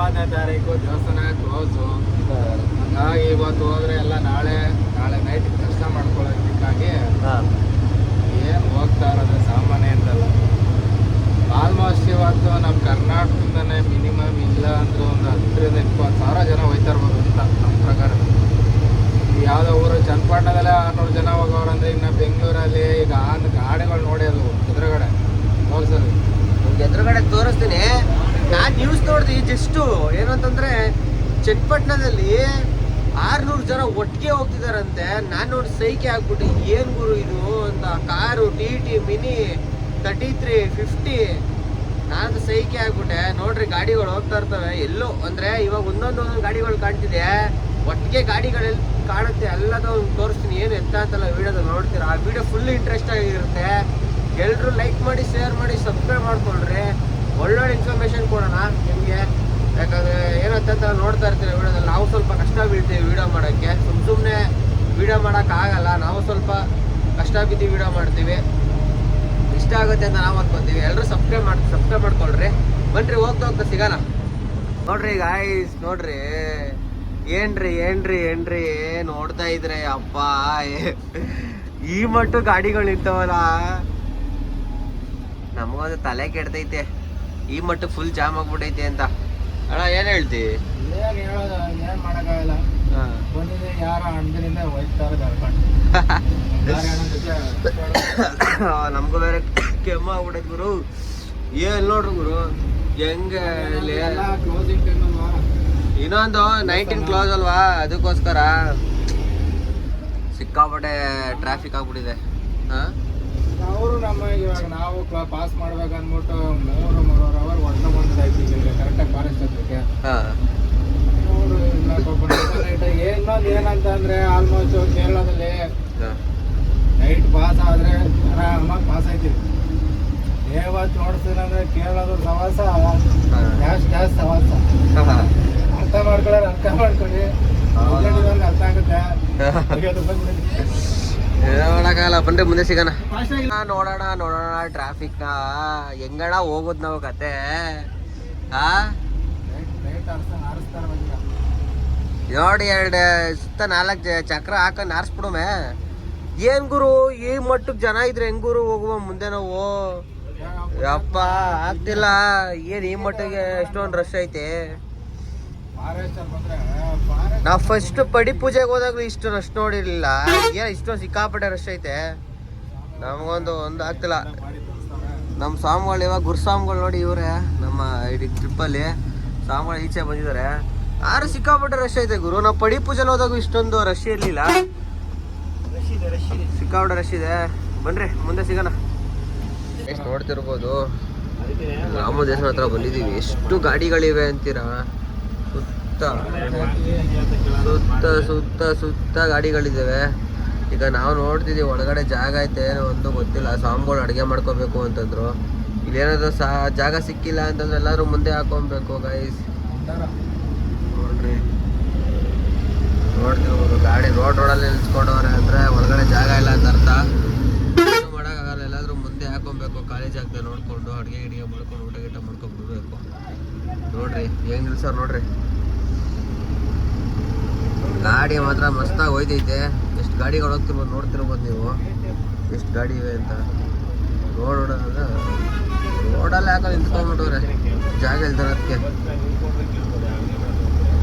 16ನೇ ತಾರೀಕು ದೇವಸ್ಥಾನ ಕ್ಲೋಸು. ಹಂಗಾಗಿ ಇವತ್ತು ಹೋದ್ರೆ ಎಲ್ಲ ನಾಳೆ ನೈಟ್ ದರ್ಶನ ಮಾಡ್ಕೊಳ್ಳೋದಕ್ಕಾಗಿ ಏನು ಹೋಗ್ತಾ ಇರೋದು ಸಾಮಾನ್ಯ ಅಂತಲ್ಲ. ಆಲ್ಮೋಸ್ಟ್ ಇವತ್ತು ನಮ್ಮ ಕರ್ನಾಟಕದಿಂದನೇ ಮಿನಿಮಮ್ ಇಲ್ಲ ಅಂದ್ರೆ ಒಂದು 10,000-20,000 ಜನ ಹೋಯ್ತಾ ಇರ್ಬೋದು ಅಂತ ನಮ್ಮ ಪ್ರಕಾರ. ಯಾವುದೋ ಊರು ಚನ್ನಪಟ್ಟಣದಲ್ಲೇ 600 ಜನ ಹೋಗೋರಂದ್ರೆ ಇನ್ನು ಬೆಂಗಳೂರಲ್ಲಿ ಈಗ ಗಾಡಿಗಳು ನೋಡಿ ಅದು ಎದುರುಗಡೆ ಹೋಗ್ಸೋದು. ಎದುರುಗಡೆ ತೋರಿಸ್ತೀನಿ. ನಾನು ನ್ಯೂಸ್ ನೋಡಿದೆ ಜಸ್ಟು ಏನಂತಂದರೆ ಚನ್ನಪಟ್ಟಣದಲ್ಲಿ 600 ಜನ ಒಟ್ಟಿಗೆ ಹೋಗ್ತಿದಾರಂತೆ. ನಾನು ನೋಡಿ ಸೈಕೆ ಆಗ್ಬಿಟ್ಟು ಏನು ಗುರು ಇದು ಅಂತ. ಕಾರು TT ಮಿನಿ 33 50 ನಾನು ಸೈಕೆ ಆಗ್ಬಿಟ್ಟೆ. ನೋಡ್ರಿ ಗಾಡಿಗಳು ಹೋಗ್ತಾ ಇರ್ತವೆ ಎಲ್ಲೋ ಅಂದರೆ ಇವಾಗ ಒಂದೊಂದು ಗಾಡಿಗಳು ಕಾಣ್ತಿದೆ. ಒಟ್ಟಿಗೆ ಗಾಡಿಗಳೆಲ್ಲ ಕಾಣುತ್ತೆ. ಎಲ್ಲದೂ ತೋರಿಸ್ತೀನಿ ಏನು ಎತ್ತ ಅಂತಲ್ಲ ವೀಡಿಯೋದಲ್ಲಿ ನೋಡ್ತೀರಾ. ಆ ವಿಡಿಯೋ ಫುಲ್ ಇಂಟ್ರೆಸ್ಟ್ ಆಗಿರುತ್ತೆ. ಎಲ್ಲರೂ ಲೈಕ್ ಮಾಡಿ, ಶೇರ್ ಮಾಡಿ, ಸಬ್ಸ್ಕ್ರೈಬ್ ಮಾಡ್ಕೊಳ್ರಿ. ಒಳ್ಳೊಳ್ಳೆ ಇನ್ಫಾರ್ಮೇಷನ್ ಕೊಡೋಣ ನಿಮಗೆ. ಯಾಕಂದರೆ ಏನಂತ ನೋಡ್ತಾ ಇರ್ತೀವಿ ವೀಡಿಯೋದಲ್ಲಿ. ನಾವು ಸ್ವಲ್ಪ ಕಷ್ಟ ಬೀಳ್ತೀವಿ ವೀಡಿಯೋ ಮಾಡೋಕ್ಕೆ. ಸುಮ್ಮನೆ ವೀಡಿಯೋ ಮಾಡೋಕ್ಕಾಗಲ್ಲ. ನಾವು ಸ್ವಲ್ಪ ಕಷ್ಟ ಬಿದ್ದು ವೀಡಿಯೋ ಮಾಡ್ತೀವಿ. ಇಷ್ಟ ಆಗುತ್ತೆ ಅಂತ ನಾವು ಅಂದ್ಕೊತೀವಿ. ಎಲ್ಲರೂ ಸಬ್ಸ್ಕ್ರೈಬ್ ಮಾಡ್ಕೊಳ್ರಿ. ಬನ್ರಿ ಹೋಗ್ತಾ ಸಿಗೋಣ. ನೋಡ್ರಿ ಗಾಯ್ಸ್, ನೋಡ್ರಿ ಏನ್ರಿ ನೋಡ್ತಾ ಇದ್ರೆ ಅಪ್ಪ ಈ ಮಟ್ಟು ಗಾಡಿಗಳು ನಿಂತವಲ್ಲ. ನಮಗೊಂದು ತಲೆ ಕೆಡ್ತೈತೆ. ಈ ಮಟ್ಟು ಫುಲ್ ಜಾಮ್ ಆಗ್ಬಿಟ್ಟೈತೆ ಅಂತ. ಅಣ್ಣ ಏನ್ ಹೇಳ್ತಿ? ಏನು ಹೇಳೋದು, ಏನು ಮಾಡೋಕ್ಕಾಗಲ್ಲ. ಬಂದಿದೆ ಯಾರ ಹಣ್ಣದಿಂದ ಹೋಯ್ತಾರೆ ಕರ್ಕೊಂಡು. ನಮಗೂ ಬೇರೆ ಕೆಮ್ಮ ಆಗ್ಬಿಟ್ಟೈತೆ ಗುರು. ಏನ್ ನೋಡ್ರಿ ಗುರು ಹೆಂಗೆ ಕ್ಲೋಸಿಂಗ್ ಟೈಮ್ ಅಲ್ವಾ, ಇನ್ನೊಂದು 19 ಕ್ಲೋಸ್ ಅಲ್ವಾ, ಅದಕ್ಕೋಸ್ಕರ ಸಿಕ್ಕಾಪಟ್ಟೆ ಟ್ರಾಫಿಕ್ ಆಗ್ಬಿಟ್ಟಿದೆ. ಅವರು ಇವಾಗ ನಾವು ಪಾಸ್ ಮಾಡ್ಬೇಕಂದ್ಬಿಟ್ಟು 3 ಅವರ್ ಹೊಡ್ಕೊಂಡ್ಬಂದಿದ್ದಾಯ್ತು ಈಗ ಕರೆಕ್ಟಾಗಿ ಫಾರೆಸ್ಟ್ ಹತ್ರಕ್ಕೆ. ನೋಡು ಇನ್ನೊಂದು ಏನಂತ ಅಂದ್ರೆ ಆಲ್ಮೋಸ್ಟ್ ಕೇರಳದಲ್ಲಿ ನೈಟ್ ಪಾಸ್ ಆದ್ರೆ ಆರಾಮಾಗಿ ಪಾಸ್ ಆಯ್ತೀವಿ. ಯಾವತ್ತು ನೋಡ್ತೀನಂದ್ರೆ ಕೇರಳದ ಸವಾಸ ಜಾಸ್ತಿ ಸವಾಸ. ಅರ್ಥ ಮಾಡ್ಕೊಳ್ಳಿ ಅರ್ಥ ಆಗುತ್ತೆ. ನೋಡಕ್ಕಾಗಲ್ಲ. ಬನ್ರಿ ಮುಂದೆ ಸಿಗೋಣ. ನೋಡೋಣ ಟ್ರಾಫಿಕ್ ನ ಹೆಂಗಣ ಹೋಗೋದು ನಾವು ಕತೆ. ನೋಡಿ 2 ಸುತ್ತ 4 ಚಕ್ರ ಹಾಕೊಂಡು ನಾರಿಸ್ಬಿಡುಮೆ. ಏನ್ ಗುರು ಈ ಮಟ್ಟಕ್ಕೆ ಜನ ಇದ್ರೆ ಹೆಂಗ್ ಗುರು ಹೋಗುವ ಮುಂದೆ ನಾವು? ಯಪ್ಪ ಆಗ್ತಿಲ್ಲ. ಏನ್ ಈ ಮಟ್ಟಿಗೆ ಎಷ್ಟೊಂದು ರಶ್ ಐತೆ. ನಾವು ಫಸ್ಟ್ ಪಡಿ ಪೂಜೆಗೆ ಹೋದಾಗ್ಲೂ ಇಷ್ಟು ರಶ್ ನೋಡಿರ್ಲಿಲ್ಲ. ಏನ್ ಇಷ್ಟೊಂದು ಸಿಕ್ಕಾಪಟ್ಟೆ ರಶ್ ಐತೆ. ನಮಗೊಂದು ಆಗ್ತಿಲ್ಲ. ನಮ್ಮ ಸ್ವಾಮಿಗಳು ಇವಾಗ ಗುರುಸ್ವಾಮಿಗಳು ನೋಡಿ ಇವ್ರೆ ನಮ್ಮ ಇಡೀ ಟ್ರಿಪ್ಪಲ್ಲಿ ಸ್ವಾಮಿಗಳು ಈಚೆ ಬಂದಿದ್ದಾರೆ. ಆರು ಸಿಕ್ಕಾಪಟ್ಟೆ ರಶ್ ಐತೆ ಗುರು. ನಾವು ಪಡಿ ಪೂಜೆಲಿ ಹೋದಾಗೂ ಇಷ್ಟೊಂದು ರಶ್ ಇರ್ಲಿಲ್ಲ. ಸಿಕ್ಕಾಪಟ್ಟೆ ರಶ್ ಇದೆ. ಬನ್ರಿ ಮುಂದೆ ಸಿಗೋಣ. ಎಷ್ಟು ನೋಡ್ತಿರ್ಬೋದು ರಾಮ ದೇವಸ್ಥಾನ ಹತ್ರ ಬಂದಿದ್ದೀವಿ. ಎಷ್ಟು ಗಾಡಿಗಳಿವೆ ಅಂತೀರಾ. ಸುತ್ತ ಗಾಡಿಗಳಿದ್ದಾವೆ. ಈಗ ನಾವು ನೋಡ್ತಿದ್ದೀವಿ ಒಳಗಡೆ ಜಾಗ ಐತೆ ಏನೋ ಒಂದು ಗೊತ್ತಿಲ್ಲ. ಸ್ವಾಮಿಗಳು ಅಡುಗೆ ಮಾಡ್ಕೋಬೇಕು ಅಂತಂದ್ರು. ಇಲ್ಲೇನಾದ್ರೂ ಜಾಗ ಸಿಕ್ಕಿಲ್ಲ ಅಂತಂದ್ರೆ ಎಲ್ಲರೂ ಮುಂದೆ ಹಾಕೊಬೇಕು ಗೈಸ್. ನೋಡ್ತಿರ್ಬೋದು ಗಾಡಿ ರೋಡಲ್ಲಿ ನಿಲ್ಸ್ಕೊಂಡವ್ರೆ ಅಂದರೆ ಒಳಗಡೆ ಜಾಗ ಇಲ್ಲ ಅಂತ ಅರ್ಥ. ಏನು ಮಾಡೋಕ್ಕಾಗಲ್ಲ. ಎಲ್ಲಾದರೂ ಮುಂದೆ ಹಾಕೊಬೇಕು. ಖಾಲಿ ಜಾಗದಲ್ಲಿ ನೋಡಿಕೊಂಡು ಅಡುಗೆ ಮಾಡ್ಕೊಂಡು ಊಟ ಮಾಡ್ಕೊಂಡ್ಬಿಡ್ಬೇಕು. ನೋಡ್ರಿ ಹೆಂಗೆ ನಿಲ್ಸೋರು ನೋಡ್ರಿ. ಗಾಡಿ ಮಾತ್ರ ಮಸ್ತಾಗಿ ಹೋಯ್ತೈತೆ. ಎಷ್ಟು ಗಾಡಿಗಳು ಹೋಗ್ತಿರ್ಬೋದು ನೋಡ್ತಿರ್ಬೋದು ನೀವು. ಎಷ್ಟು ಗಾಡಿ ಇವೆ ಅಂತ ರೋಡಲ್ಲಿ ಹಾಕೋ ನಿಂತ್ಕೊಂಡ್ಬಿಟ್ಟವ್ರೆ ಜಾಗ ಇಲ್ದಿರೋದಕ್ಕೆ.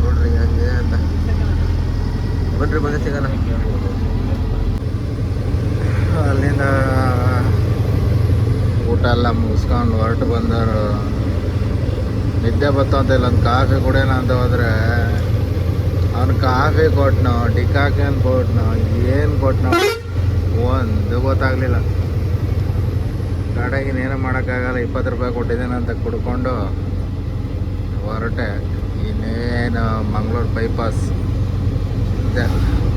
ನೋಡ್ರಿ ಹಂಗಿದೆ ಅಂತ. ಬನ್ರಿ ಬಂದೆ ಸಿಗೋಣ. ಅಲ್ಲಿಂದ ಊಟ ಎಲ್ಲ ಮುಗಿಸ್ಕೊಂಡು ಹೊರಟು ಬಂದರು. ನಿದ್ದೆ ಬರ್ತಂತ ಇಲ್ಲೊಂದು ಕಾಫಿ ಕುಡಿಯೋಣ ಅಂತ ಹೋದ್ರೆ ಅವ್ನು ಕಾಫಿ ಕೊಟ್ನೋ ಡಿಕಾಕನ್ ಕೊಟ್ನೋ ಏನು ಕೊಟ್ನೋ ಒಂದು ಗೊತ್ತಾಗಲಿಲ್ಲ. ಗಾಡಿಗೆ ಏನೂ ಮಾಡೋಕ್ಕಾಗಲ್ಲ. 20 ರೂಪಾಯಿ ಕೊಟ್ಟಿದ್ದೇನೆ ಅಂತ ಕುಡ್ಕೊಂಡು ಹೊರಟೆ. ಇನ್ನೇನು ಮಂಗಳೂರು ಬೈಪಾಸ್ ಇದೆ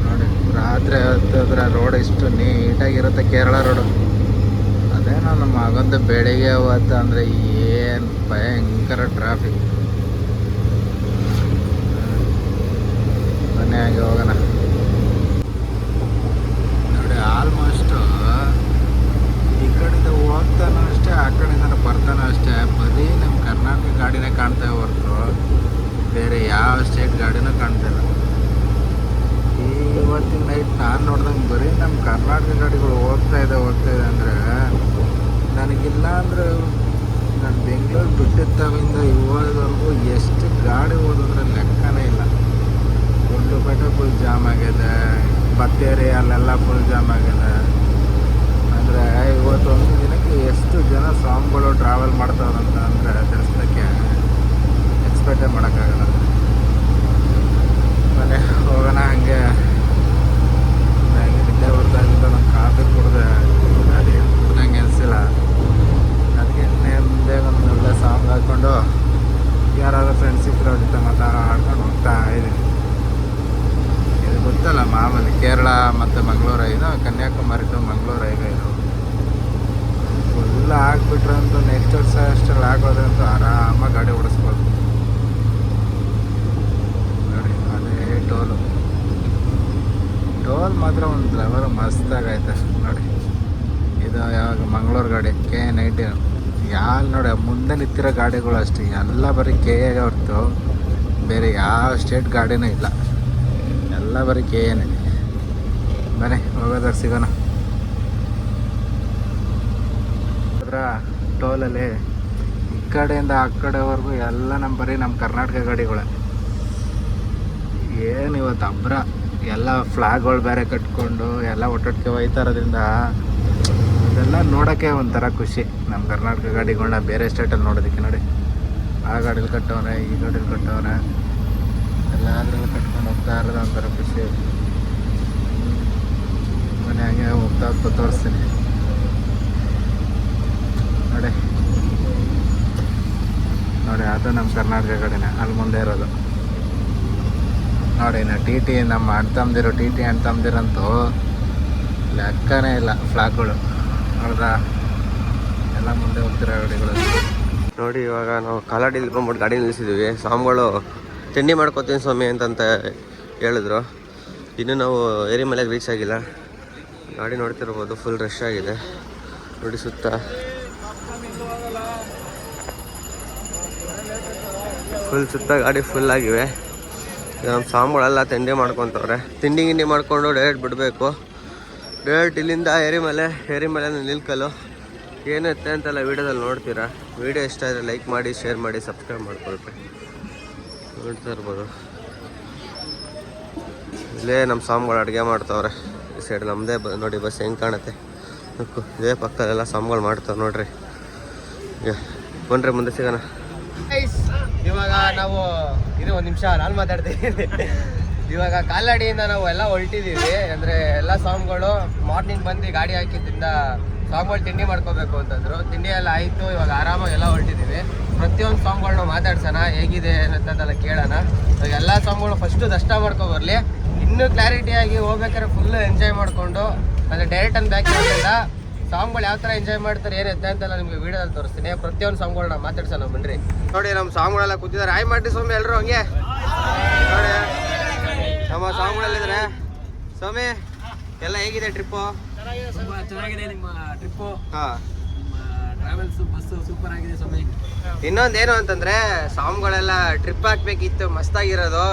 ನೋಡಿ. ರಾತ್ರಿ ಹತ್ತಿದ್ರೆ ರೋಡ್ ಇಷ್ಟು ನೀಟಾಗಿರುತ್ತೆ ಕೇರಳ ರೋಡು. ಅದೇನೋ ನಮ್ಮ ಮಗಂದು ಬೆಳಿಗ್ಗೆ ಹೊತ್ತು ಅಂದರೆ ಏನು ಭಯಂಕರ ಟ್ರಾಫಿಕ್. ಮನೆಯಾಗಿ ಹೋಗೋಣ ನೋಡಿ. ಆಲ್ಮೋಸ್ಟ್ ಈ ಕಡೆಯಿಂದ ಹೋಗ್ತಾನೋ ಅಷ್ಟೇ, ಆ ಕಡೆಯಿಂದ ಬರ್ತಾನೋ ಅಷ್ಟೇ. ಬರೀ ನಮ್ಮ ಕರ್ನಾಟಕ ಗಾಡಿನೇ ಕಾಣ್ತೇವೆ ಹೊರತು ಬೇರೆ ಯಾವ ಸ್ಟೇಟ್ ಗಾಡಿನೂ ಕಾಣ್ತಿಲ್ಲ. ಇವತ್ತಿನ ನೈಟ್ ನಾನು ನೋಡ್ದಂಗೆ ಬರೀ ನಮ್ಮ ಕರ್ನಾಟಕ ಗಾಡಿಗಳು ಹೋಗ್ತಾ ಇದೆ ಅಂದರೆ ನನಗಿಲ್ಲ ಅಂದ್ರೆ ನಾನು ಬೆಂಗಳೂರು ಬಿಟ್ಟಿದ್ದಾವಿಂದ ಇವಾಗವರೆಗೂ ಎಷ್ಟು ಗಾಡಿ ಹೋದಂದ್ರೆ ಲೆಕ್ಕನೇ ಇಲ್ಲ. ಗುಂಡ್ಲುಪೇಟೆ ಫುಲ್ ಜಾಮ್ ಆಗಿದೆ, ಬತ್ತೇರಿ ಅಲ್ಲೆಲ್ಲ ಫುಲ್ ಜಾಮ್ ಆಗಿದೆ. ಅಂದರೆ ಇವತ್ತೊಂದು ದಿನಕ್ಕೆ ಎಷ್ಟು ಜನ ಸ್ವಾಮಿಗಳು ಟ್ರಾವೆಲ್ ಮಾಡ್ತಾವ್ರಂತ ಅಂದರೆ ತಿಳಿಸ್ಲಿಕ್ಕೆ ಎಕ್ಸ್ಪೆಕ್ಟೇ ಮಾಡೋಕ್ಕಾಗಲ್ಲ. ಮನೆ ಹೋಗೋಣ ಹಂಗೆ ನಿದ್ದೆ ಬರ್ತಾಗಿಂದ ನಾನು ಕಾಫಿ ಕುಡ್ದೆ, ಅದೇನು ಕುಡ್ದಂಗೆ ಅನಿಸಿಲ್ಲ. ಅದಕ್ಕೆ ನೆಮ್ಮದಿ ಒಂದು ಒಳ್ಳೆ ಸಾಂಗ್ ಹಾಕ್ಕೊಂಡು ಯಾರಾದ್ರೂ ಫ್ರೆಂಡ್ಸ್ ಇದ್ರೆ ಅವ್ರ ಜೊತೆ ಮಾತಾಡ್ಕೊಂಡು ಹೋಗ್ತಾ ಇದ್ದೀನಿ. ಇದು ಗೊತ್ತಲ್ಲ ಮಾಮೂಲಿ ಕೇರಳ ಮತ್ತು ಮಂಗಳೂರು ಇದು ಕನ್ಯಾಕುಮಾರಿ ಟು ಮಂಗಳೂರು ಹೈವೇ ಇದು ಫುಲ್ ಆಗಿಬಿಟ್ರೆ ಅಂತೂ ನೆಕ್ಸ್ಟ್ ವರ್ಷ ಅಷ್ಟರಲ್ಲಿ ಆಗೋದಂತೂ ಆರಾಮಾಗಿ ಗಾಡಿ ಓಡಿಸ್ಬೋದು. ನೋಡಿ ಅದೇ ಟೋಲ್ ಮಾತ್ರ ಒಂದು ಲೆವೆಲ್ ಮಸ್ತಾಗೈತೆ ನೋಡಿ. ಇದು ಯಾವಾಗ ಮಂಗಳೂರು ಗಾಡಿ KA-90 ಯಾರು ನೋಡಿ ಮುಂದೆ ನಿಂತಿರೋ ಗಾಡಿಗಳು ಅಷ್ಟೇ ಎಲ್ಲ ಬರೀ KA ಹೊರತು ಬೇರೆ ಯಾವ ಸ್ಟೇಟ್ ಗಾಡಿನೂ ಇಲ್ಲ, ಎಲ್ಲ ಬರೀ KA-ನೇ. ಬನ್ನಿ ಹೋಗೋದಾಗ ಸಿಗೋಣ. ಅದರ ಟೋಲಲ್ಲಿ ಈ ಕಡೆಯಿಂದ ಆ ಕಡೆವರೆಗೂ ಎಲ್ಲ ಬರೀ ನಮ್ಮ ಕರ್ನಾಟಕ ಗಾಡಿಗಳೇ. ಏನು ಇವತ್ತು ಹಬ್ಬರ ಎಲ್ಲ ಫ್ಲಾಗ್ಗಳು ಬೇರೆ ಕಟ್ಕೊಂಡು ಎಲ್ಲ ಒಟ್ಟೊಟ್ಟಿಗೆ ಒಯ್ತಾ ಇರೋದ್ರಿಂದ ಅದೆಲ್ಲ ನೋಡೋಕ್ಕೆ ಒಂಥರ ಖುಷಿ. ನಮ್ಮ ಕರ್ನಾಟಕ ಗಾಡಿಗಳನ್ನ ಬೇರೆ ಸ್ಟೇಟಲ್ಲಿ ನೋಡೋದಕ್ಕೆ ನೋಡಿ, ಆ ಗಾಡೀಲಿ ಕಟ್ಟವನೆ ಈ ಗಾಡೀಲಿ ಕಟ್ಟವನೆ ಎಲ್ಲಾದ್ರಲ್ಲೂ ಕಟ್ಕೊಂಡು ಹೋಗ್ತಾ ಇರೋದು ಒಂಥರ ಖುಷಿ. ಮನೆ ಹಂಗೆ ಹೋಗ್ತಾ ತೋರಿಸ್ತೀನಿ ನೋಡಿ. ನೋಡಿ ಅದು ನಮ್ಮ ಕರ್ನಾಟಕ ಗಾಡಿನೇ ಅಲ್ಲಿ ಮುಂದೆ ಇರೋದು ನೋಡಿ. TT ನಮ್ಮ ಅಣ್ತಂದಿರೋ TT ಅಣ್ತಂದಿರಂತೂ ಲೆಕ್ಕನೇ ಇಲ್ಲ ಫ್ಲಾಗ್ಗಳು ನೋಡ್ದಾ, ಎಲ್ಲ ಮುಂದೆ ಹೋಗ್ತಿರೋ ಗಾಡಿಗಳು ನೋಡಿ. ಇವಾಗ ನಾವು ಕಾಲಾಡಿಲಿ ಬಂದ್ಬಿಟ್ಟು ಗಾಡಿ ನಿಲ್ಲಿಸಿದ್ದೀವಿ. ಸ್ವಾಮಿಗಳು ತಿಂಡಿ ಮಾಡ್ಕೋತೀನಿ ಸ್ವಾಮಿ ಅಂತಂತ ಹೇಳಿದ್ರು. ಇನ್ನೂ ನಾವು ಏರಿಮಲೆಗೆ ರೀಚ್ ಆಗಿಲ್ಲ. ಗಾಡಿ ನೋಡ್ತಿರ್ಬೋದು ಫುಲ್ ರಶ್ ಆಗಿದೆ ನೋಡಿ. ಸುತ್ತ ಗಾಡಿ ಫುಲ್ ಆಗಿವೆ. ನಮ್ಮ ಸ್ವಾಮಿಗಳೆಲ್ಲ ತಿಂಡಿ ಮಾಡ್ಕೊತವ್ರೆ. ತಿಂಡಿ ಗಿಂಡಿ ಮಾಡಿಕೊಂಡು ಡೈರೆಕ್ಟ್ ಬಿಡಬೇಕು. ಡೈರೆಕ್ಟ್ ಇಲ್ಲಿಂದ ಏರಿಮಲೆ ನಿಲ್ಕಲ್ಲು ಏನಿರುತ್ತೆ ಅಂತೆಲ್ಲ ವೀಡಿಯೋದಲ್ಲಿ ನೋಡ್ತೀರಾ. ವೀಡಿಯೋ ಇಷ್ಟ ಆದರೆ ಲೈಕ್ ಮಾಡಿ, ಶೇರ್ ಮಾಡಿ, ಸಬ್ಸ್ಕ್ರೈಬ್ ಮಾಡ್ಕೊಳ್ರಿ. ನೋಡ್ತಾ ಇರ್ಬೋದು ಇಲ್ಲೇ ನಮ್ಮ ಸ್ವಾಮಿಗಳು ಅಡುಗೆ ಮಾಡ್ತಾವ್ರೆ. ಈ ಸೈಡ್ ನಮ್ಮದೇ ನೋಡಿ ಬಸ್ ಹೆಂಗೆ ಕಾಣುತ್ತೆ. ಇದೇ ಪಕ್ಕದಲ್ಲೆಲ್ಲ ಸ್ವಾಮಿಗಳು ಮಾಡ್ತಾವೆ ನೋಡ್ರಿ. ಬನ್ರಿ ಮುಂದೆ ಸಿಗೋಣ. ಇವಾಗ ನಾವು ಇದು ಒಂದು ನಿಮಿಷ ನಾನು ಮಾತಾಡ್ತೀನಿ. ಇವಾಗ ಕಾಲ್ನಡಿಯಿಂದ ನಾವು ಎಲ್ಲ ಹೊರಟಿದ್ದೀವಿ. ಅಂದರೆ ಎಲ್ಲ ಸ್ವಾಮಿಗಳು ಮಾರ್ನಿಂಗ್ ಬಂದು ಗಾಡಿ ಹಾಕಿದ್ದರಿಂದ ಸ್ವಾಮಿಗಳು ತಿಂಡಿ ಮಾಡ್ಕೋಬೇಕು ಅಂತಂದರು. ತಿಂಡಿ ಎಲ್ಲ ಆಯಿತು. ಇವಾಗ ಆರಾಮಾಗಿ ಎಲ್ಲ ಹೊರಟಿದ್ದೀವಿ. ಪ್ರತಿಯೊಂದು ಸ್ವಾಮಿಗಳನ್ನ ಮಾತಾಡ್ಸೋಣ, ಹೇಗಿದೆ ಅನ್ನೋದೆಲ್ಲ ಕೇಳೋಣ. ಇವಾಗ ಎಲ್ಲ ಸ್ವಾಮಿಗಳು ಫಸ್ಟು ದರ್ಶನ ಮಾಡ್ಕೊಬರ್ಲಿ. ಇನ್ನೂ ಕ್ಲಾರಿಟಿಯಾಗಿ ಹೋಗ್ಬೇಕಾದ್ರೆ ಫುಲ್ಲು ಎಂಜಾಯ್ ಮಾಡಿಕೊಂಡು ಅಂದರೆ ಡೈರೆಕ್ಟ್ ಅಂಡ್ ಬ್ಯಾಕ್ ಇಂದ ಸ್ವಾಮಿಗಳು ಯಾವ ಥರ ಎಂಜಾಯ್ ಮಾಡ್ತಾರೆ ಏನಿದೆ ಅಂತೆಲ್ಲ ನಿಮಗೆ ವೀಡಿಯೋದಲ್ಲಿ ತೋರಿಸ್ತೀನಿ. ಪ್ರತಿಯೊಂದು ಸ್ವಾಮಿಗಳನ್ನ ಮಾತಾಡ್ಸೋಣ ಬನ್ರಿ. ನೋಡಿ ನಮ್ಮ ಸ್ವಾಮಿಗಳೆಲ್ಲ ಕೂತಿದ್ದಾರೆ. ಆಯ್ ಮಾಡಿ ಸ್ವಾಮಿ ಎಲ್ಲರೂ ಹಂಗೆ ನೋಡಿ. ನಮ್ಮ ಸ್ವಾಮಿಗಳಲ್ಲಿದ್ದಾರೆ. ಸ್ವಾಮಿ ಎಲ್ಲ ಹೇಗಿದೆ ಟ್ರಿಪ್ಪು? ಚೆನ್ನಾಗಿದೆ ನಿಮ್ಮ ಟ್ರಿಪ್ಪು. ಹಾಂ, ಟ್ರಾವೆಲ್ಸ್ ಬಸ್ ಸೂಪರ್ ಆಗಿದೆ ಸ್ವಾಮಿ. ಇನ್ನೊಂದೇನು ಅಂತಂದರೆ ಸ್ವಾಮಿಗಳೆಲ್ಲ ಟ್ರಿಪ್ ಹಾಕ್ಬೇಕಿತ್ತು, ಮಸ್ತಾಗಿರೋದು,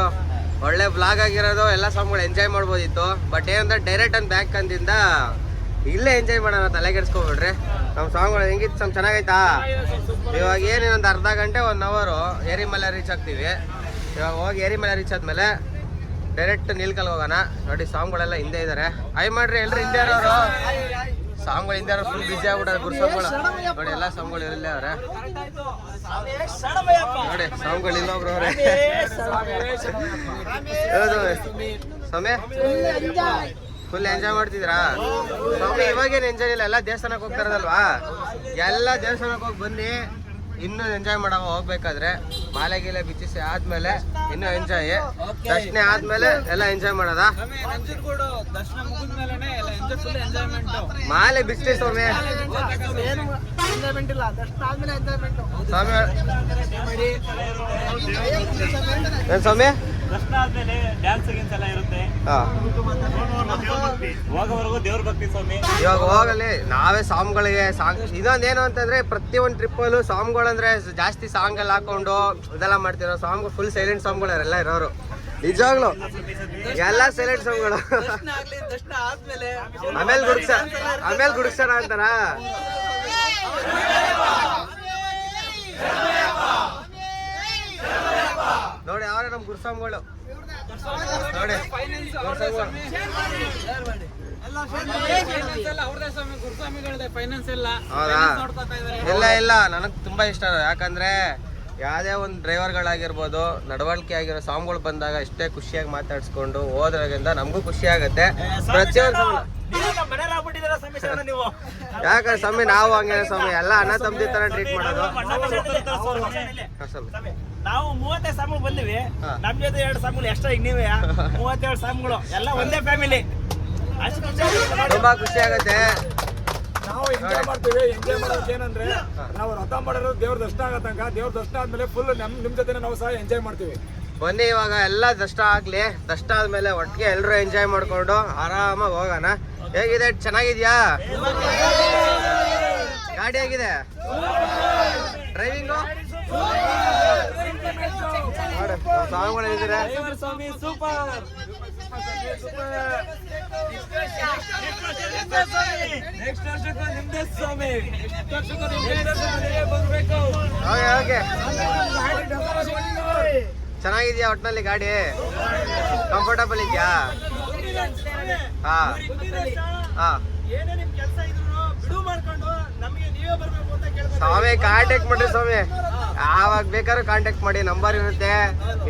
ಒಳ್ಳೆ ಬ್ಲಾಗ್ ಆಗಿರೋದು, ಎಲ್ಲ ಸ್ವಾಮಿಗಳು ಎಂಜಾಯ್ ಮಾಡ್ಬೋದಿತ್ತು. ಬಟ್ ಏನಂದ್ರೆ ಡೈರೆಕ್ಟ್ ಅಂಡ್ ಬ್ಯಾಕ್ ಅಂದಿಂದ ಇಲ್ಲೇ ಎಂಜಾಯ್ ಮಾಡೋಣ, ತಲೆ ಕೆಡಿಸ್ಕೊಬಿಡ್ರಿ. ನಮ್ಮ ಸ್ವಾಮಿಗಳು ಹೆಂಗಿತ್ತು ಸ್ವಾಮಿ? ಚೆನ್ನಾಗೈತಾ? ಇವಾಗ ಏನಿನ್ನೊಂದು ಅರ್ಧ ಗಂಟೆ 1 ಅವರು ಏರಿಮಲೆ ರೀಚ್ ಆಗ್ತೀವಿ. ಇವಾಗ ಹೋಗಿ ಏರಿಮಲೆ ರೀಚ್ ಆದಮೇಲೆ ಡೈರೆಕ್ಟ್ ನೀಲ್ಕಲ್ ಹೋಗೋಣ. ನೋಡಿ ಸ್ವಾಮಿಗಳೆಲ್ಲ ಹಿಂದೆ ಇದ್ದಾರೆ. ಆಯ್ ಮಾಡ್ರಿ ಎಲ್ಲರೂ ಹಿಂದೆ ಇರೋರು. ಸ್ವಾಮಿಗಳು ಹಿಂದೆ ಇರೋ ಫುಲ್ ಬಿಜಿ ಆಗ್ಬಿಟ್ಟಾರೆ ಗುರುಸ್ವಾಮಿಗಳು. ನೋಡಿ ಎಲ್ಲ ಸ್ವಾಮಿಗಳು ಇಲ್ಲೇ ಅವ್ರೆ. ನೋಡಿ ಸ್ವಾಮಿಗಳು ಇಲ್ಲೊಬ್ರು ಅವ್ರೆ. ಹೌದು ಸ್ವಾಮಿ ಫುಲ್ ಎಂಜಾಯ್ ಮಾಡ್ತಿದ್ರಾ ಸ್ವಾಮಿ? ಇವಾಗೇನು ಎಂಜಾಯ್ ಇಲ್ಲ, ಎಲ್ಲ ದೇವಸ್ಥಾನಕ್ಕೆ ಹೋಗ್ತಾ ಇರೋದಲ್ವಾ? ಎಲ್ಲ ದೇವಸ್ಥಾನಕ್ಕೆ ಹೋಗಿ ಬನ್ನಿ. ಇನ್ನೂ ಎಂಜಾಯ್ ಮಾಡವ ಹೋಗ್ಬೇಕಾದ್ರೆ ಮಾಲೆ ಗೀಲೆ ಬಿಚ್ಚಿಸಿ ಆದ್ಮೇಲೆ ಇನ್ನೂ ಎಂಜಾಯ್. ದರ್ಶನ ಆದ್ಮೇಲೆ ಎಲ್ಲ ಎಂಜಾಯ್ ಮಾಡೋದ. ಮಾಲೆ ಬಿಚ್ಚಿ ಸ್ವಾಮಿ. ಸ್ವಾಮಿ ಏನ್ ಸ್ವಾಮಿ ದರ್ಶನ ಆದ್ಮೇಲೆ ಡ್ಯಾನ್ಸ್ ಗಿನ್ಸ್ ಎಲ್ಲ ಇರುತ್ತೆ. ಹಾ ಹೋಗೋವರೆಗೂ ದೇವ್ರ ಭಕ್ತಿ ಸ್ವಾಮಿ. ಇವಾಗ ಹೋಗಲಿ ನಾವೇ ಸಾಂಗ್ಗಳಿಗೆ ಇನ್ನೊಂದೇನು ಅಂತಂದ್ರೆ ಪ್ರತಿಯೊಂದು ಟ್ರಿಪ್ಪಲ್ಲೂ ಸಾಂಗ್ಗಳಂದ್ರೆ ಜಾಸ್ತಿ ಸಾಂಗ್ ಎಲ್ಲ ಹಾಕೊಂಡು ಇದೆಲ್ಲ ಮಾಡ್ತಿರೋ ಸಾಂಗ್ ಫುಲ್ ಸೈಲೆಂಟ್ ಸಾಂಗ್ಗಳು ಎಲ್ಲ ಇರೋರು ನಿಜವಾಗ್ಲು ಎಲ್ಲ ಸೈಲೆಂಟ್ ಸಾಂಗ್ಗಳು. ಆಮೇಲೆ ಗುಡ್ಸೋಣ ಅಂತಾರ. ನೋಡಿ ಅವ್ರೆ ನಮ್ ಗುರುಸ್ವಾಮಿಗಳು ನೋಡಿ ಹೌದಾ? ಇಲ್ಲ ನನಗ್ ತುಂಬಾ ಇಷ್ಟ. ಯಾಕಂದ್ರೆ ಯಾವ್ದೇ ಒಂದು ಡ್ರೈವರ್ಗಳಾಗಿರ್ಬೋದು ನಡವಳಿಕೆ ಆಗಿರೋ ಸಾಂಗ್ಗಳು ಬಂದಾಗ ಇಷ್ಟೇ ಖುಷಿಯಾಗಿ ಮಾತಾಡ್ಸ್ಕೊಂಡು ಹೋದ್ರಾಗಿಂದ ನಮಗೂ ಖುಷಿ ಆಗತ್ತೆ. ಪ್ರತಿಯೊಂದು ಯಾಕಂದ್ರೆ ಸ್ವಾಮಿ ನಾವು ಹಂಗೆ ಸ್ವಾಮಿ ಎಲ್ಲ ಅಣ್ಣ ತಮ್ಮದಿ ತರ ಟ್ರೀಟ್ ಮಾಡೋದು. ನಾವು 35 ಸಾಂಗ್ಗಳು ಬಂದಿವಿ, ನಮ್ ಜೊತೆ 2 ಸಾಂಗ್ಗಳು ಎಕ್ಸ್ಟ್ರಾ ಈಗ ನೀವೇ 32 ಸಾಂಗ್ಗಳು ಎಲ್ಲ ಒಂದೇ ಫ್ಯಾಮಿಲಿ. ತುಂಬಾ ಖುಷಿ ಆಗತ್ತೆ. ನಾವು ಎಂಜಾಯ್ ಮಾಡ್ತೀವಿ. ಎಂಜಾಯ್ ಮಾಡೋಕೆ ಏನಂದ್ರೆ ನಾವು ರಥ ಮಾಡೋದು ದೇವ್ರ ದರ್ಶನ ಆಗತ್ತಂಗ. ದೇವ್ರ ದರ್ಶನ ಆದ್ಮೇಲೆ ಫುಲ್ ನಿಮ್ ಜೊತೆ ನಾವು ಸಹ ಎಂಜಾಯ್ ಮಾಡ್ತೀವಿ. ಬನ್ನಿ ಇವಾಗ ಎಲ್ಲ ದರ್ಶನ ಆಗ್ಲಿ. ದರ್ಶನ ಆದ್ಮೇಲೆ ಒಟ್ಟಿಗೆ ಎಲ್ಲರೂ ಎಂಜಾಯ್ ಮಾಡ್ಕೊಂಡು ಆರಾಮಾಗಿ ಹೋಗೋಣ. ಹೇಗಿದೆ? ಚೆನ್ನಾಗಿದ್ಯಾ? ಗಾಡಿ ಹೇಗಿದೆ? ಡ್ರೈವಿಂಗು ಸಾಂಗ್ಗಳು ಹೇಳಿದ್ರೆ ಸ್ವಾಮಿ ಸೂಪರ್. ನೆಕ್ಸ್ಟ್ ವರ್ಷಕ್ಕೂ ನಿಮ್ದೇ ಸ್ವಾಮಿ. ಓಕೆ ಚೆನ್ನಾಗಿದ್ಯಾ? ಒಟ್ಟಿನಲ್ಲಿ ಗಾಡಿ ಕಂಫರ್ಟಬಲ್ ಇದೆಯಾ? ಹಾ ಹಾ ಸ್ವಾಮಿ ಕಾಂಟ್ಯಾಕ್ಟ್ ಮಾಡ್ರಿ ಸ್ವಾಮಿ. ಯಾವಾಗ ಬೇಕಾದ್ರೂ ಕಾಂಟ್ಯಾಕ್ಟ್ ಮಾಡಿ. ನಂಬರ್ ಇರುತ್ತೆ,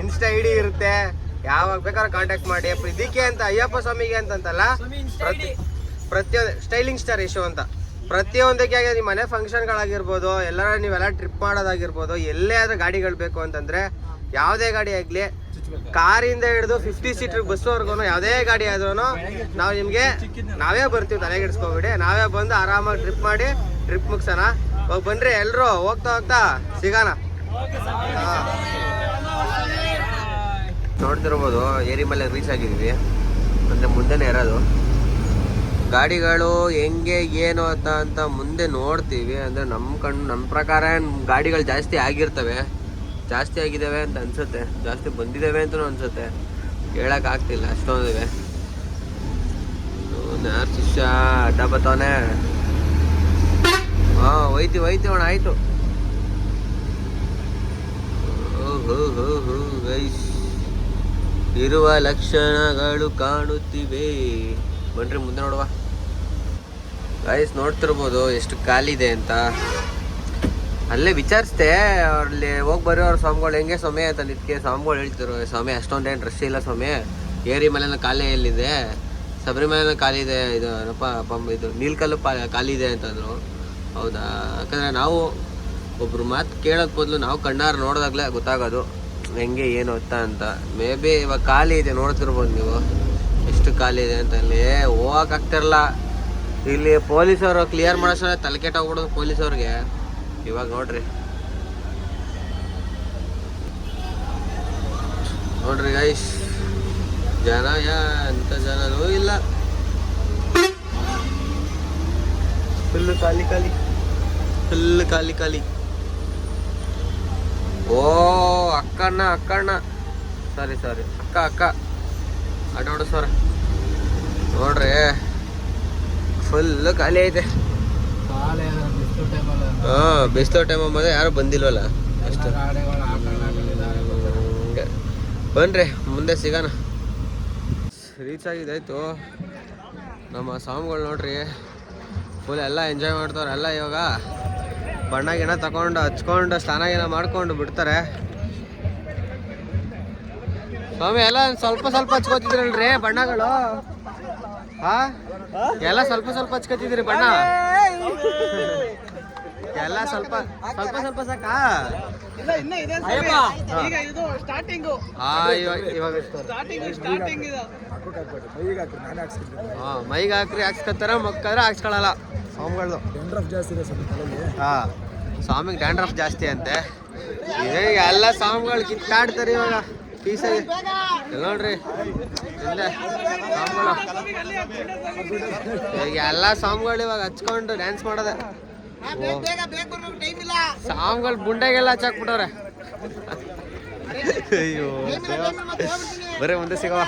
ಇನ್ಸ್ಟಾ ಐಡಿ ಇರುತ್ತೆ. ಯಾವಾಗ ಬೇಕಾದ್ರೂ ಕಾಂಟ್ಯಾಕ್ಟ್ ಮಾಡಿ. ಇದಕ್ಕೆ ಅಂತ ಅಯ್ಯಪ್ಪ ಸ್ವಾಮಿಗೆ ಅಂತಲ್ಲ, ಪ್ರತಿಯೊಂದು ಸ್ಟೈಲಿಂಗ್ ಸ್ಟಾರ್ ಇಶ್ಯೂ ಅಂತ ಪ್ರತಿಯೊಂದಕ್ಕೆ ನಿಮ್ಮ ಮನೆ ಫಂಕ್ಷನ್ಗಳಾಗಿರ್ಬೋದು, ಎಲ್ಲರ ನೀವೆಲ್ಲ ಟ್ರಿಪ್ ಮಾಡೋದಾಗಿರ್ಬೋದು, ಎಲ್ಲೇ ಆದ್ರೂ ಗಾಡಿಗಳು ಬೇಕು ಅಂತಂದ್ರೆ ಯಾವುದೇ ಗಾಡಿ ಆಗ್ಲಿ, ಕಾರಿಂದ ಹಿಡಿದು 50 ಸೀಟರ್ ಬಸ್ವರೆಗೂ ಯಾವುದೇ ಗಾಡಿ ಆದ್ರೂ ನಾವು ನಿಮ್ಗೆ ನಾವೇ ಬರ್ತೀವಿ. ತಲೆಗೆಡ್ಸ್ಕೊಬಿಡಿ. ನಾವೇ ಬಂದು ಆರಾಮಾಗಿ ಟ್ರಿಪ್ ಮಾಡಿ ಟ್ರಿಪ್ ಮುಗ್ಸೋಣ. ಹೋಗಿ ಬನ್ರಿ ಎಲ್ರು. ಹೋಗ್ತಾ ಸಿಗೋಣ. ನೋಡ್ತಿರ್ಬೋದು ಏರಿಮಲೆ ರೀಚ್ ಆಗಿದ್ವಿ. ಅಂದ್ರೆ ಮುಂದೆನೇ ಇರೋದು ಗಾಡಿಗಳು ಹೆಂಗೆ ಏನು ಅಂತ ಮುಂದೆ ನೋಡ್ತೀವಿ. ಅಂದ್ರೆ ನಮ್ಮ ಪ್ರಕಾರ ಗಾಡಿಗಳು ಜಾಸ್ತಿ ಆಗಿರ್ತವೆ, ಜಾಸ್ತಿ ಆಗಿದ್ದಾವೆ ಅಂತ ಅನ್ಸುತ್ತೆ, ಜಾಸ್ತಿ ಬಂದಿದ್ದಾವೆ ಅಂತಲೂ ಅನ್ಸುತ್ತೆ. ಹೇಳಕ್ ಆಗ್ತಿಲ್ಲ, ಅಷ್ಟೊಂದಿವೆ. ಯಾರು ಶಿಷ್ಯ ಅಡ್ಡ ಬತ್ತವನೆ. ಹಾ ಹೋಯ್ತಿ ಅಣ್ಣ. ಆಯ್ತು. ಇರುವ ಲಕ್ಷಣಗಳು ಕಾಣುತ್ತಿವೆ. ಬನ್ರಿ ಮುಂದೆ ನೋಡುವ. ಗೈಸ್ ನೋಡ್ತಿರ್ಬೋದು ಎಷ್ಟು ಖಾಲಿ ಇದೆ ಅಂತ. ಅಲ್ಲೇ ವಿಚಾರಿಸ್ದೆ ಅಲ್ಲಿ ಹೋಗಿ ಬರೋರು ಸ್ವಾಮಿಗಳು ಹೆಂಗೆ ಸ್ವಾಮಿ ಅಂತ. ನಿತ್ಕೆ ಸ್ವಾಮಿಗಳು ಹೇಳ್ತಿರು, ಸ್ವಾಮಿ ಅಷ್ಟೊಂದೇನು ರಶ್ ಇಲ್ಲ ಸ್ವಾಮಿ, ಏರಿ ಮಲೆನ ಖಾಲಿ ಎಲ್ಲಿದೆ, ಶಬರಿಮಲೆನ ಖಾಲಿ ಇದೆ, ಇದು ಇದು ನೀಲ್ಕಲ್ಲು ಖಾಲಿ ಇದೆ ಅಂತಂದ್ರು. ಹೌದಾ? ಯಾಕಂದರೆ ನಾವು ಒಬ್ರು ಮಾತು ಕೇಳೋದ್ ಬದಲು ನಾವು ಕಣ್ಣಾರು ನೋಡಿದಾಗಲೇ ಗೊತ್ತಾಗೋದು ಹೆಂಗೆ ಏನು ಅಂತ. ಮೇ ಬಿ ಇವಾಗ ಖಾಲಿ ಇದೆ, ನೋಡ್ತಿರ್ಬೋದು ನೀವು ಎಷ್ಟು ಖಾಲಿ ಇದೆ ಅಂತ. ಅಲ್ಲಿ ಹೋಗಕ್ಕಾಗ್ತಿರಲ್ಲ. ಇಲ್ಲಿ ಪೊಲೀಸವರು ಕ್ಲಿಯರ್ ಮಾಡೋಷ್ಟ ತಲೆ ಕೆಟ್ಟೋಗ್ಬಿಡೋದು ಪೊಲೀಸವ್ರಿಗೆ. ಇವಾಗ ನೋಡ್ರಿ ಗೈಸ್, ಜನ ಎಂತ ಜನನೂ ಇಲ್ಲ. ಫುಲ್ ಖಾಲಿ. ಓ ಅಕ್ಕಣ್ಣ ಸಾರಿ ಅಕ್ಕ ಅಡ್ಡೋಡು ಸರ್ ನೋಡ್ರಿ, ಫುಲ್ ಖಾಲಿ ಐತೆ. ಬಿಸಿಲು ಟೈಮ್ ಮತ್ತೆ ಯಾರು ಬಂದಿಲ್ವಲ್ಲ ಅಷ್ಟು. ಬನ್ರಿ ಮುಂದೆ ಸಿಗೋಣ. ರೀಚ್ ಆಗಿದ್ದಾಯ್ತು. ನಮ್ಮ ಸಾಂಗ್ಗಳು ನೋಡ್ರಿ ಫುಲ್ ಎಲ್ಲ ಎಂಜಾಯ್ ಮಾಡ್ತಾರೆ. ಎಲ್ಲ ಇವಾಗ ಬಣ್ಣ ಗಿಣ ತಗೊಂಡು ಹಚ್ಕೊಂಡು ಸ್ನಾನ ಗಿನ ಮಾಡ್ಕೊಂಡು ಬಿಡ್ತಾರೆ. ಸ್ವಾಮಿ ಎಲ್ಲ ಸ್ವಲ್ಪ ಹಚ್ಕೋತಿದ್ರಲ್ರಿ ಬಣ್ಣಗಳು? ಹಾ ಎಲ್ಲ ಸ್ವಲ್ಪ ಹಚ್ಕೋತಿದ್ರಿ ಬಣ್ಣ? ಎಲ್ಲ ಸ್ವಲ್ಪ ಸಾಕಾ? ಮೈಗೆ ಹಾಕ್ರಿ ಹಾಕ್ಸ್ಕೊತಾರ, ಮಕ್ಕಾದ್ರೆ ಹಾಕ್ಸ್ಕೊಳಲ್ಲ ಸ್ವಾಮಿಗಳು. ಹಾ ಸ್ವಾಮಿಗೆ ಡ್ಯಾಂಡ್ರಫ್ ಜಾಸ್ತಿ ಅಂತೆ. ಎಲ್ಲ ಸ್ವಾಮಿಗಳು ಕಿತ್ತಾಡ್ತಾರೆ ಇವಾಗ. ಪೀಸ್ ಆಗಿ ನೋಡ್ರಿ ಇಲ್ಲೇ ಸಾಂಗ್ಗಳು ಈಗ ಎಲ್ಲ ಸಾಂಗ್ಗಳು ಇವಾಗ ಹಚ್ಕೊಂಡು ಡ್ಯಾನ್ಸ್ ಮಾಡೋದೆ ಸಾಂಗ್ಗಳು ಬುಂಡೆಗೆಲ್ಲ ಹಚ್ಚಾಕ್ಬಿಟ್ಟವ್ರೆ ಅಯ್ಯೋ ಬರೀ ಮುಂದೆ ಸಿಗವ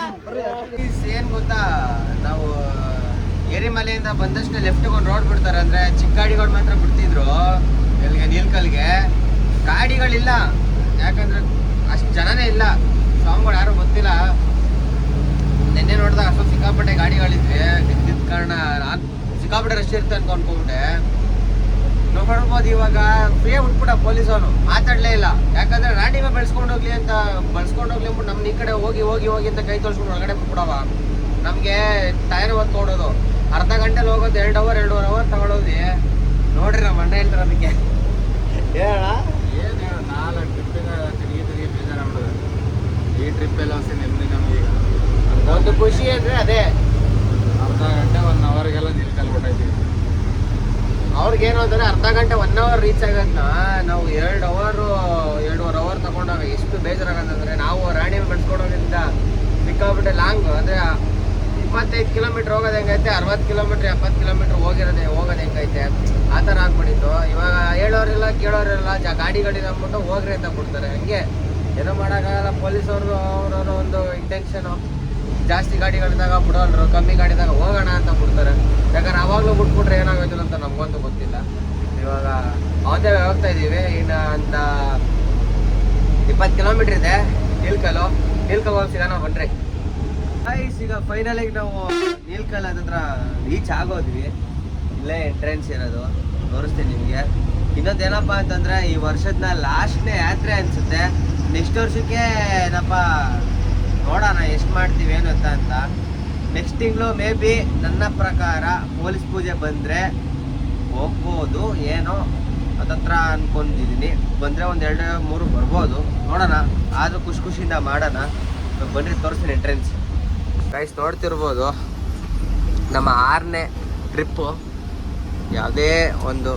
ಏನ್ ಗೊತ್ತಾ ನಾವು ಏರಿಮಲೆಯಿಂದ ಬಂದಷ್ಟು ಲೆಫ್ಟ್ ಒಂದು ರೋಡ್ ಬಿಡ್ತಾರೆ ಅಂದ್ರೆ ಚಿಕ್ಕ ಗಾಡಿಗಳು ಮಾತ್ರ ಬಿಡ್ತಿದ್ರು ಎಲ್ಲಿಗೆ ನೀಲ್ಕಲ್ಗೆ ಗಾಡಿಗಳಿಲ್ಲ ಯಾಕಂದ್ರೆ ಅಷ್ಟು ಜನನೇ ಇಲ್ಲ ಸಾಂಗ್ಗಳು ಯಾರು ಗೊತ್ತಿಲ್ಲ ನಿನ್ನೆ ನೋಡಿದಾಗ ಅಷ್ಟೊಂದು ಸಿಕ್ಕಾಪಟ್ಟೆ ಗಾಡಿಗಳಿದ್ವಿ ಇದ್ದಿದ್ದ ಕಾರಣ ನಾನು ಸಿಕ್ಕಾಪಟ್ಟೆ ರಶ್ ಇರುತ್ತೆ ಅಂತ ಅನ್ಕೊಂಡ್ಬಿಟ್ಟೆ ನೋಡ್ಬೋದು ಇವಾಗ ಫ್ರೀ ಬಿಟ್ಬಿಟ್ಟ ಪೊಲೀಸವನು ಮಾತಾಡ್ಲೇ ಇಲ್ಲ ಯಾಕಂದ್ರೆ ರಾಣಿಗೆ ಬೆಳೆಸ್ಕೊಂಡು ಹೋಗ್ಲಿ ಅಂದ್ಬಿಟ್ಟು ನಮ್ನ ಈ ಕಡೆ ಹೋಗಿ ಹೋಗಿ ಹೋಗಿ ಅಂತ ಕೈ ತೋರಿಸ್ಕೊಂಡು ಒಳಗಡೆ ಬಿಟ್ಬಿಡವ ನಮ್ಗೆ ಟೈರ್ ಹೊತ್ಕೊಡೋದು ಅರ್ಧ ಗಂಟೆಲಿ ಹೋಗೋದು 2 ಅವರ್ ತಗೊಳೋದಿ ನೋಡ್ರಿ ನಮ್ಮ ಅಣ್ಣ ಹೇಳ್ತಾರೆ ಅದಕ್ಕೆ ಹೇಳ ಏನು 4 ಟ್ರಿಪ್ಪಿಗೆ ತಿರುಗಿ ಬೇಜಾರಾಗ್ಬಿಡೋದು ಈ ಟ್ರಿಪ್ ಎಲ್ಲ ಹೊಸ ನೆಮ್ಮದಿ ನಮ್ಗೆ ಈಗ ಒಂದು ಖುಷಿ ಅಂದ್ರೆ ಅದೇ ಅರ್ಧ ಗಂಟೆ 1 ಅವರ್ಗೆಲ್ಲ ನಿಲ್ಕಲ್ ಬಿಟ್ಟೈತಿ ಅವ್ರಿಗೇನು ಅಂದ್ರೆ ಅರ್ಧ ಗಂಟೆ 1 ಅವರ್ ರೀಚ್ ಆಗೋದನ್ನ ನಾವು 2 ಅವರ್ ತಗೊಂಡಾಗ ಎಷ್ಟು ಬೇಜಾರಾಗಂತಂದ್ರೆ ನಾವು ರಾಣಿ ಬೆಳೆಸ್ಕೊಡೋದ್ರಿಂದ ಸಿಕ್ಕಾಬಿಟ್ಟೆ ಲಾಂಗ್ ಅಂದ್ರೆ 25 ಕಿಲೋಮೀಟರ್ ಹೋಗೋದು ಹೆಂಗೈತೆ 60 ಕಿಲೋಮೀಟರ್ 70 ಕಿಲೋಮೀಟರ್ ಹೋಗೋದು ಹೆಂಗೈತೆ ಆ ಥರ ಆಗ್ಬಿಟ್ಟಿತ್ತು ಇವಾಗ ಹೇಳೋರಿಲ್ಲ ಕೇಳೋರಿಲ್ಲ ಗಾಡಿಗಳಿಗೆ ಅಂದ್ಬಿಟ್ಟು ಹೋಗ್ರಿ ಅಂತ ಬಿಡ್ತಾರೆ ಹಂಗೆ ಏನೋ ಮಾಡೋಕ್ಕಾಗಲ್ಲ ಪೊಲೀಸವ್ರು ಅವ್ರವ್ರ ಒಂದು ಇಂಟೆನ್ಷನು ಜಾಸ್ತಿ ಗಾಡಿಗಳಿದ್ದಾಗ ಬಿಡೋಲ್ರು ಕಮ್ಮಿ ಗಾಡಿದಾಗ ಹೋಗೋಣ ಅಂತ ಬಿಡ್ತಾರೆ ಯಾಕಂದ್ರೆ ಅವಾಗಲೂ ಬಿಟ್ಬಿಟ್ರೆ ಏನಾಗೋಯ್ತು ಅಂತ ನಮಗಂತೂ ಗೊತ್ತಿಲ್ಲ ಇವಾಗ ಅವತ್ತೇ ಹೋಗ್ತಾ ಇದ್ದೀವಿ ಇನ್ನು ಅಂತ 20 ಕಿಲೋಮೀಟ್ರ್ ಇದೆ ನೀಲ್ಕಲ್ ಹೋಗಿ ಸಿಗೋಣ ಬನ್ರಿ ಈಗ ಫೈನಲಿಗೆ ನಾವು ನೀಲ್ಕಲ್ ಹತ್ರ ರೀಚ್ ಆಗೋದ್ವಿ ಇಲ್ಲೇ ಎಂಟ್ರೆನ್ಸ್ ಇರೋದು ತೋರಿಸ್ತೀನಿ ನಿಮಗೆ ಇನ್ನೊಂದೇನಪ್ಪ ಅಂತಂದ್ರೆ ಈ ವರ್ಷದ ಲಾಸ್ಟ್ನೇ ಯಾತ್ರೆ ಅನ್ಸುತ್ತೆ ನೆಕ್ಸ್ಟ್ ವರ್ಷಕ್ಕೆ ಏನಪ್ಪ ನೋಡೋಣ ಎಷ್ಟು ಮಾಡ್ತೀವಿ ಏನು ಅಂತ ನೆಕ್ಸ್ಟ್ ತಿಂಗಳು ಮೇ ಬಿ ನನ್ನ ಪ್ರಕಾರ ಪೊಲೀಸ್ ಪೂಜೆ ಬಂದರೆ ಹೋಗ್ಬೋದು ಏನೋ ಅದತ್ರ ಅನ್ಕೊಂಡಿದ್ದೀನಿ ಬಂದರೆ 1 2 3 ಬರ್ಬೋದು ನೋಡೋಣ ಆದರೂ ಖುಷಿಯಿಂದ ಮಾಡೋಣ ಬನ್ರಿ ತೋರಿಸ್ತೀನಿ ಎಂಟ್ರೆನ್ಸ್ ಗೈಸ್ ನೋಡ್ತಿರ್ಬೋದು ನಮ್ಮ 6ನೇ ಟ್ರಿಪ್ಪು ಯಾವುದೇ ಒಂದು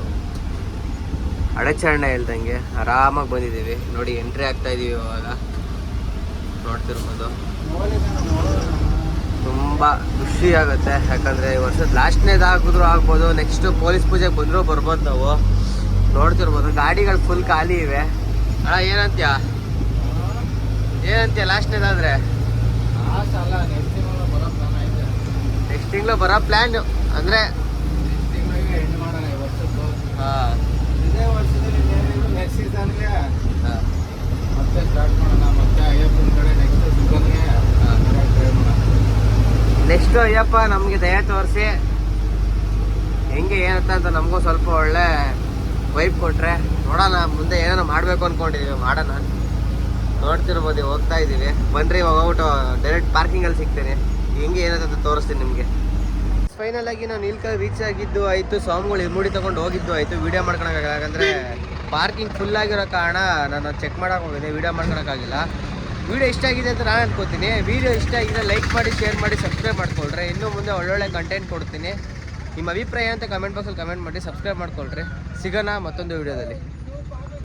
ಅಡಚಣೆ ಇಲ್ದಂಗೆ ಆರಾಮಾಗಿ ಬಂದಿದ್ದೀವಿ ನೋಡಿ ಎಂಟ್ರಿ ಆಗ್ತಾ ಇದೀವಿ ಇವಾಗ ನೋಡ್ತಿರ್ಬೋದು ತುಂಬ ಖುಷಿ ಆಗುತ್ತೆ ಯಾಕಂದರೆ ಈ ವರ್ಷದ ಲಾಸ್ಟ್ನೇದಾಗಿದ್ರು ಆಗ್ಬೋದು ನೆಕ್ಸ್ಟ್ ಪೊಲೀಸ್ ಪೂಜೆಗೆ ಬಂದರೂ ಬರ್ಬೋದು ನಾವು ನೋಡ್ತಿರ್ಬೋದು ಗಾಡಿಗಳು ಫುಲ್ ಖಾಲಿ ಇವೆ ಅಣ್ಣ ಏನಂತ್ಯ ಲಾಸ್ಟ್ನೇದಾದ್ರೆ ಅಲ್ಲ ನೆಕ್ಸ್ಟ್ ತಿಂಗಳು ಬರೋ ಪ್ಲಾನ್ ಐತೆ ನೆಕ್ಸ್ಟ್ ತಿಂಗಳು ಬರೋ ಪ್ಲ್ಯಾನ್ ಅಂದರೆ ನೆಕ್ಸ್ಟ್ ತಿಂಗಳಿಗೆ ಎಂಡ್ ಮಾಡೋಣ ಈ ವರ್ಷದ್ದು ಹಾಂ ಇದೇ ವರ್ಷದಲ್ಲಿ ನೆಕ್ಸ್ಟ್ ಸೀಸನ್ಗೆ ಮತ್ತೆ ಸ್ಟಾರ್ಟ್ ಮಾಡೋಣ ಮತ್ತೆ ಅಯ್ಯಪ್ಪನ ಕಡೆ ನೆಕ್ಸ್ಟ್ ಸೀಸನ್ಗೆ ಟ್ರೈ ಮಾಡೋಣ ನೆಕ್ಸ್ಟು ಅಯ್ಯಪ್ಪ ನಮಗೆ ದಯ ತೋರಿಸಿ ಹೆಂಗೆ ಏನಂತ ಅಂತ ನಮಗೂ ಸ್ವಲ್ಪ ಒಳ್ಳೆ ವೈಬ್ ಕೊಟ್ಟರೆ ನೋಡೋಣ ಮುಂದೆ ಏನೇನೋ ಮಾಡಬೇಕು ಅಂದ್ಕೊಂಡಿದ್ದೀವಿ ಮಾಡೋಣ ನೋಡ್ತಿರ್ಬೋದು ಹೋಗ್ತಾ ಇದ್ದೀವಿ ಬನ್ರಿ ಇವಾಗ ಹೋಗ್ಬಿಟ್ಟು ಡೈರೆಕ್ಟ್ ಪಾರ್ಕಿಂಗಲ್ಲಿ ಸಿಗ್ತೀನಿ ಹೆಂಗೆ ಏನಂತ ತೋರಿಸ್ತೀನಿ ನಿಮಗೆ ಫೈನಲ್ ಆಗಿ ನಾವು ನೀಲ್ಕಲ್ ರೀಚ್ ಆಗಿದ್ದು ಆಯಿತು ಸ್ವಾಮಿಗಳು ಇರ್ಮುಡಿ ತೊಗೊಂಡು ಹೋಗಿದ್ದು ಆಯಿತು ವೀಡಿಯೋ ಮಾಡ್ಕೊಳಕ್ಕಾಗಲ್ಲ ಯಾಕಂದರೆ ಪಾರ್ಕಿಂಗ್ ಫುಲ್ ಆಗಿರೋ ಕಾರಣ ನಾನು ಚೆಕ್ ಮಾಡೋಕೆ ಹೋಗಿದ್ದೆ ವೀಡಿಯೋ ಮಾಡ್ಕೊಳಕ್ಕಾಗಿಲ್ಲ ವೀಡಿಯೋ ಇಷ್ಟ ಆಗಿದೆ ಅಂತ ನಾನು ಅನ್ಕೋತೀನಿ ವೀಡಿಯೋ ಇಷ್ಟ ಆಗಿದೆ ಲೈಕ್ ಮಾಡಿ ಶೇರ್ ಮಾಡಿ ಸಬ್ಸ್ಕ್ರೈಬ್ ಮಾಡ್ಕೊಳ್ರಿ ಇನ್ನೂ ಮುಂದೆ ಒಳ್ಳೊಳ್ಳೆ ಕಂಟೆಂಟ್ ಕೊಡ್ತೀನಿ ನಿಮ್ಮ ಅಭಿಪ್ರಾಯ ಅಂತ ಕಮೆಂಟ್ ಬಾಕ್ಸಲ್ಲಿ ಕಮೆಂಟ್ ಮಾಡಿ ಸಬ್ಸ್ಕ್ರೈಬ್ ಮಾಡ್ಕೊಳ್ರಿ ಸಿಗೋಣ ಮತ್ತೊಂದು ವೀಡಿಯೋದಲ್ಲಿ